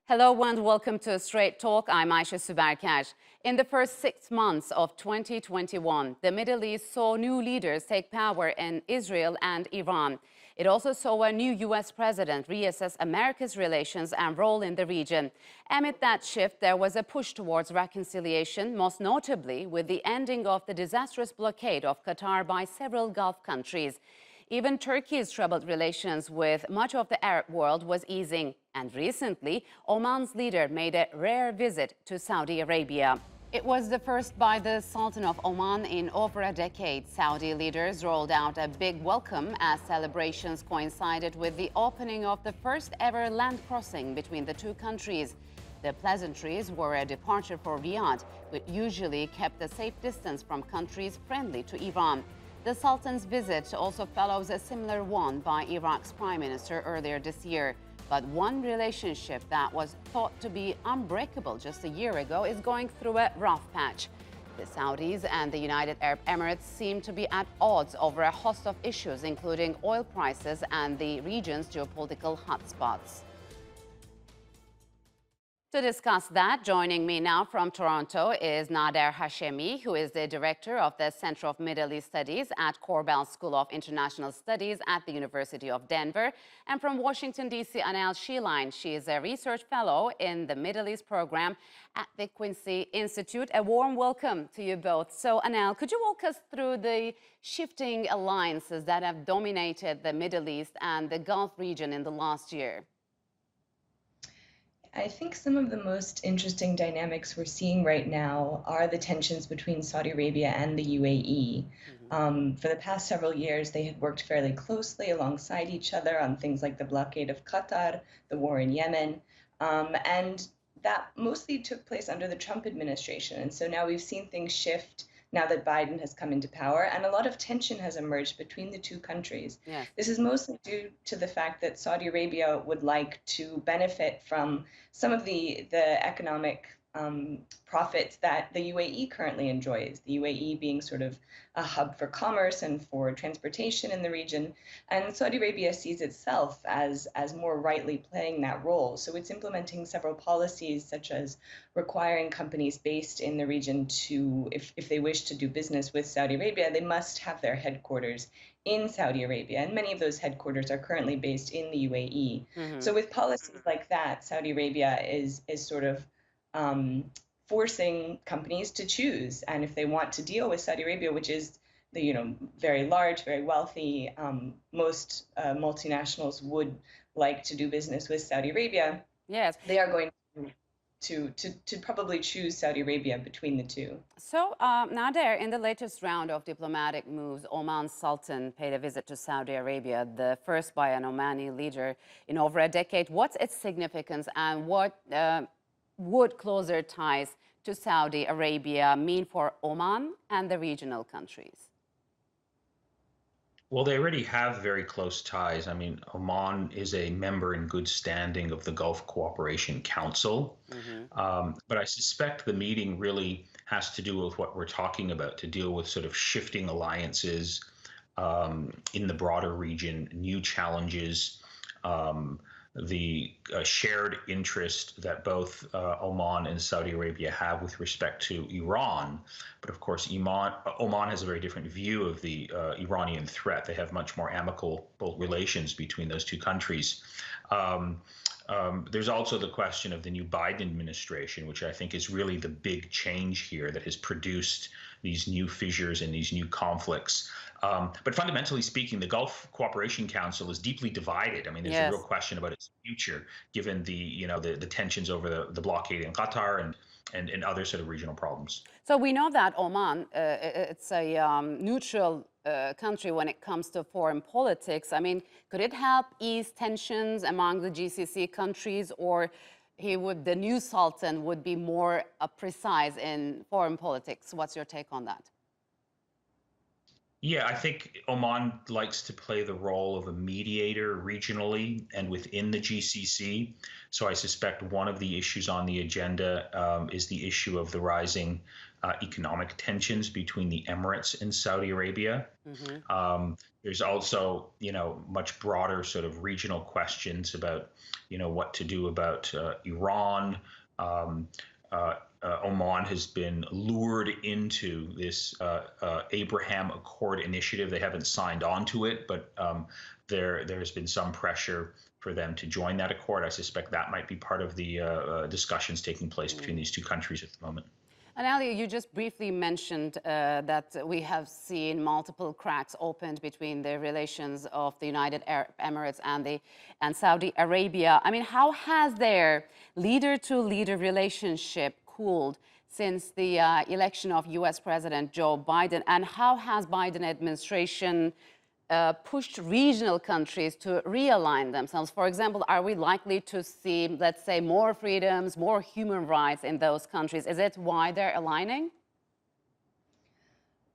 Hello and welcome to Straight Talk. I'm Aisha Subarkash. In the first 6 months of 2021, the Middle East saw new leaders take power in Israel and Iran. It also saw a new U.S. president reassess America's relations and role in the region. Amid that shift, there was a push towards reconciliation, most notably with the ending of the disastrous blockade of Qatar by several Gulf countries. Even Turkey's troubled relations with much of the Arab world was easing. And recently, Oman's leader made a rare visit to Saudi Arabia. It was the first by the Sultan of Oman in over a decade. Saudi leaders rolled out a big welcome as celebrations coincided with the opening of the first ever land crossing between the two countries. The pleasantries were a departure for Riyadh, which usually kept a safe distance from countries friendly to Iran. The Sultan's visit also follows a similar one by Iraq's Prime Minister earlier this year. But one relationship that was thought to be unbreakable just a year ago is going through a rough patch. The Saudis and the United Arab Emirates seem to be at odds over a host of issues, including oil prices and the region's geopolitical hotspots. To discuss that, joining me now from Toronto is Nader Hashemi, who is the director of the Center of Middle East Studies at Korbel School of International Studies at the University of Denver. And from Washington, D.C., Annelle Sheline. She is a research fellow in the Middle East program at the Quincy Institute. A warm welcome to you both. So, Annelle, could you walk us through the shifting alliances that have dominated the Middle East and the Gulf region in the last year? I think some of the most interesting dynamics we're seeing right now are the tensions between Saudi Arabia and the UAE. For the past several years, they had worked fairly closely alongside each other on things like the blockade of Qatar, the war in Yemen, and that mostly took place under the Trump administration. And so now we've seen things shift now that Biden has come into power, and a lot of tension has emerged between the two countries. Yes. This is mostly due to the fact that Saudi Arabia would like to benefit from some of the economic profits that the UAE currently enjoys, the UAE being sort of a hub for commerce and for transportation in the region. And Saudi Arabia sees itself as more rightly playing that role. So it's implementing several policies, such as requiring companies based in the region to, if they wish to do business with Saudi Arabia, they must have their headquarters in Saudi Arabia. And many of those headquarters are currently based in the UAE. So with policies like that, Saudi Arabia is sort of forcing companies to choose. And if they want to deal with Saudi Arabia, which is the very large, very wealthy, most multinationals would like to do business with Saudi Arabia. Yes. They are going to probably choose Saudi Arabia between the two. So, Nader, in the latest round of diplomatic moves, Oman's Sultan paid a visit to Saudi Arabia, the first by an Omani leader in over a decade. What's its significance, and what would closer ties to Saudi Arabia mean for Oman and the regional countries? Well, they already have very close ties. I mean, Oman is a member in good standing of the Gulf Cooperation Council. But I suspect the meeting really has to do with what we're talking about, to deal with sort of shifting alliances in the broader region, new challenges, the shared interest that both Oman and Saudi Arabia have with respect to Iran. But of course, Oman has a very different view of the Iranian threat. They have much more amicable relations between those two countries. There's also the question of the new Biden administration, which I think is really the big change here that has produced these new fissures and these new conflicts. But fundamentally speaking, the Gulf Cooperation Council is deeply divided. I mean, there's a real question about its future, given the tensions over the blockade in Qatar and other sort of regional problems. So we know that Oman, it's a neutral country when it comes to foreign politics. I mean, could it help ease tensions among the GCC countries, or the new Sultan would be more precise in foreign politics? What's your take on that? Yeah, I think Oman likes to play the role of a mediator regionally and within the GCC. So I suspect one of the issues on the agenda is the issue of the rising economic tensions between the Emirates and Saudi Arabia. Hmm. There's also, much broader sort of regional questions about, what to do about Iran. Um, Oman has been lured into this Abraham Accord initiative. They haven't signed on to it, but there's been some pressure for them to join that accord. I suspect that might be part of the discussions taking place between these two countries at the moment. Annelle, you just briefly mentioned that we have seen multiple cracks opened between the relations of the United Arab Emirates and Saudi Arabia. I mean, how has their leader-to-leader relationship cooled since the election of U.S. President Joe Biden, and how has Biden administration pushed regional countries to realign themselves? For example, are we likely to see, let's say, more freedoms, more human rights in those countries? Is it why they're aligning?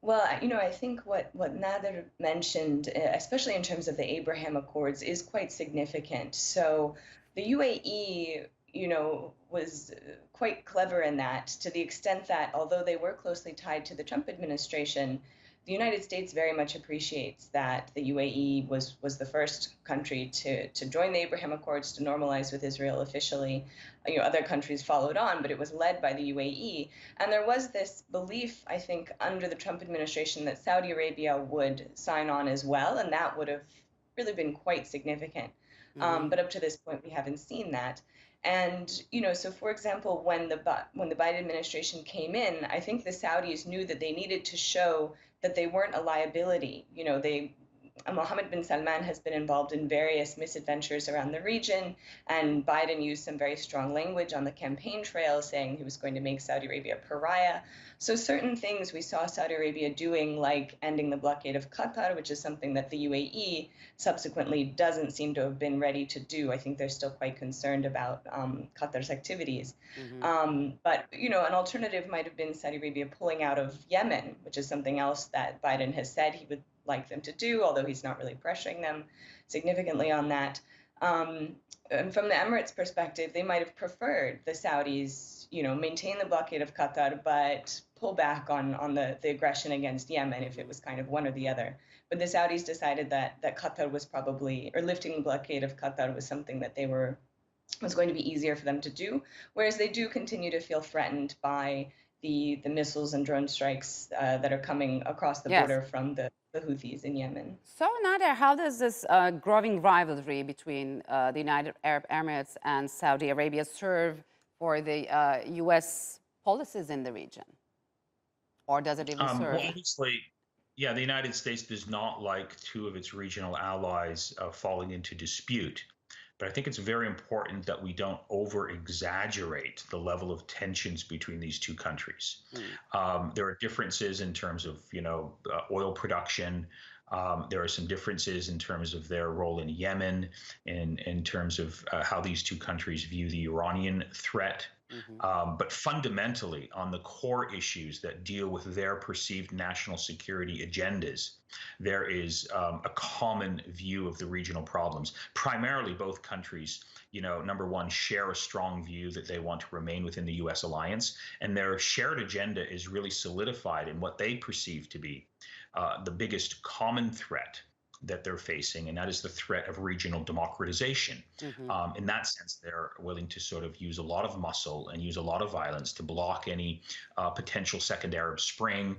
Well, I think what Nader mentioned, especially in terms of the Abraham Accords, is quite significant. So the UAE, was quite clever in that, to the extent that although they were closely tied to the Trump administration, the United States very much appreciates that the UAE was the first country to join the Abraham Accords, to normalize with Israel officially. Other countries followed on, but it was led by the UAE. And there was this belief, I think, under the Trump administration that Saudi Arabia would sign on as well, and that would have really been quite significant. Mm-hmm. But up to this point, we haven't seen that. And so for example, when the Biden administration came in, I think the Saudis knew that they needed to show that they weren't a liability. Mohammed bin Salman has been involved in various misadventures around the region, and Biden used some very strong language on the campaign trail, saying he was going to make Saudi Arabia a pariah. So certain things we saw Saudi Arabia doing, like ending the blockade of Qatar, which is something that the UAE subsequently doesn't seem to have been ready to do. I think they're still quite concerned about Qatar's activities. But, an alternative might have been Saudi Arabia pulling out of Yemen, which is something else that Biden has said he would like them to do, although he's not really pressuring them significantly on that. And from the Emirates' perspective, they might have preferred the Saudis, maintain the blockade of Qatar, but pull back on the aggression against Yemen if it was kind of one or the other. But the Saudis decided that Qatar was probably, or lifting the blockade of Qatar was something that was going to be easier for them to do, whereas they do continue to feel threatened by the missiles and drone strikes that are coming across the border from the Houthis in Yemen. So, Nader, how does this growing rivalry between the United Arab Emirates and Saudi Arabia serve for the U.S. policies in the region? Or does it even serve? Well, obviously, yeah, the United States does not like two of its regional allies falling into dispute. But I think it's very important that we don't over-exaggerate the level of tensions between these two countries. There are differences in terms of, oil production. There are some differences in terms of their role in Yemen, and in terms of how these two countries view the Iranian threat. But fundamentally, on the core issues that deal with their perceived national security agendas, there is a common view of the regional problems. Primarily, both countries, number one, share a strong view that they want to remain within the U.S. alliance, and their shared agenda is really solidified in what they perceive to be the biggest common threat that they're facing, and that is the threat of regional democratization. In that sense, they're willing to sort of use a lot of muscle and use a lot of violence to block any potential second Arab Spring,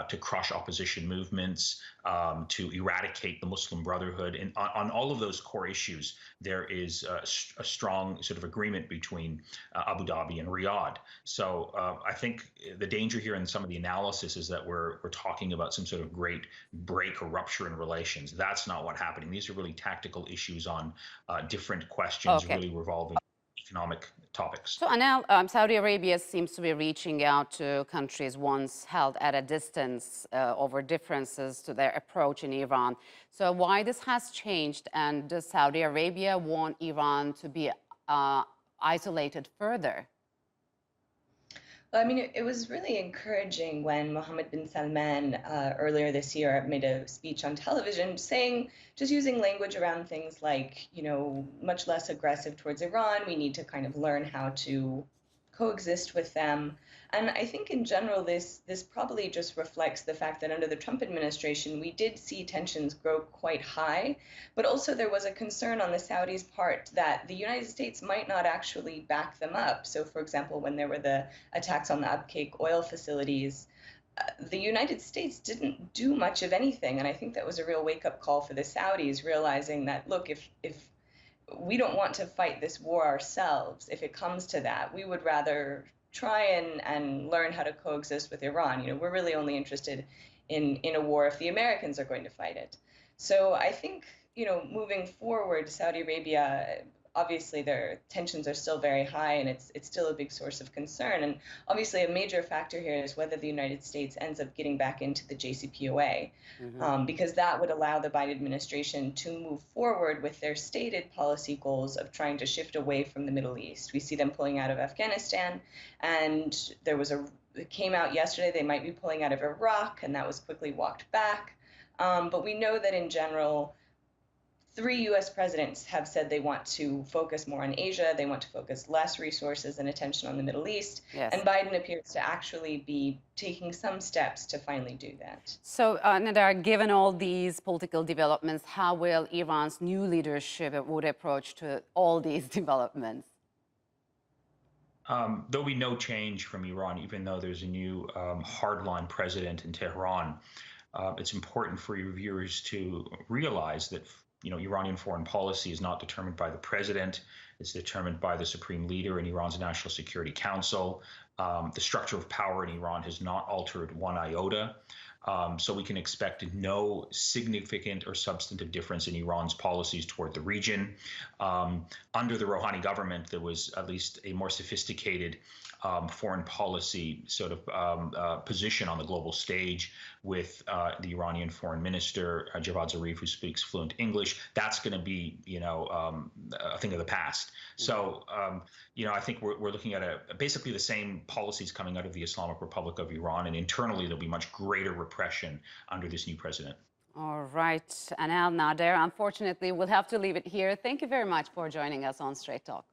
to crush opposition movements, to eradicate the Muslim Brotherhood. And on all of those core issues, there is a strong sort of agreement between Abu Dhabi and Riyadh. So I think the danger here in some of the analysis is that we're talking about some sort of great break or rupture in relations. That's not what's happening. These are really tactical issues on different questions, really revolving economic topics. So, Annelle, Saudi Arabia seems to be reaching out to countries once held at a distance over differences to their approach in Iran. So why this has changed, and does Saudi Arabia want Iran to be isolated further? Well, I mean, it was really encouraging when Mohammed bin Salman earlier this year made a speech on television saying, just using language around things like, much less aggressive towards Iran. We need to kind of learn how to coexist with them. And I think in general, this probably just reflects the fact that under the Trump administration, we did see tensions grow quite high, but also there was a concern on the Saudis' part that the United States might not actually back them up. So, for example, when there were the attacks on the Abqaiq oil facilities, the United States didn't do much of anything. And I think that was a real wake-up call for the Saudis, realizing that, look, if we don't want to fight this war ourselves, if it comes to that, we would rather try and learn how to coexist with Iran. We're really only interested in a war if the Americans are going to fight it. So I think, moving forward, Saudi Arabia, obviously their tensions are still very high, and it's still a big source of concern. And obviously a major factor here is whether the United States ends up getting back into the JCPOA, because that would allow the Biden administration to move forward with their stated policy goals of trying to shift away from the Middle East. We see them pulling out of Afghanistan, and it came out yesterday they might be pulling out of Iraq, and that was quickly walked back. But we know that in general, 3 U.S. presidents have said they want to focus more on Asia, they want to focus less resources and attention on the Middle East, and Biden appears to actually be taking some steps to finally do that. So, Nader, given all these political developments, how will Iran's new leadership would approach to all these developments? There'll be no change from Iran, even though there's a new hardline president in Tehran. It's important for your viewers to realize that Iranian foreign policy is not determined by the president. It's determined by the supreme leader in Iran's National Security Council. The structure of power in Iran has not altered one iota. So we can expect no significant or substantive difference in Iran's policies toward the region. Under the Rouhani government, there was at least a more sophisticated foreign policy sort of position on the global stage with the Iranian foreign minister, Javad Zarif, who speaks fluent English. That's going to be, a thing of the past. So, I think we're looking at basically the same policies coming out of the Islamic Republic of Iran, and internally there'll be much greater repression under this new president. All right, Annelle, Nader, unfortunately, we'll have to leave it here. Thank you very much for joining us on Straight Talk.